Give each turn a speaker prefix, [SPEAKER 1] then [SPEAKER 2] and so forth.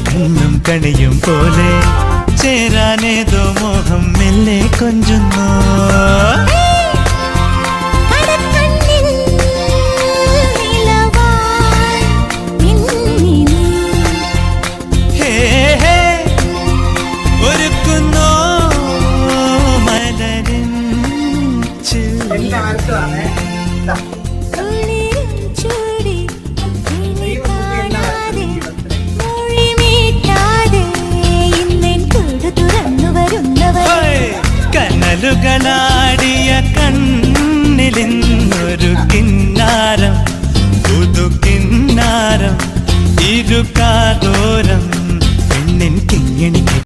[SPEAKER 1] കണ്ണും കണിയും പോലെ ചേരാനേതോ മോഹം മെല്ലെ കൊഞ്ചുന്നു. ഒരുക്കുന്നോ മലരിൻ കനലുകളാടിയ കണ്ണിലിന്നൊരു കിന്നാരം പുതു കിന്നാരം ഇരുകാതോരം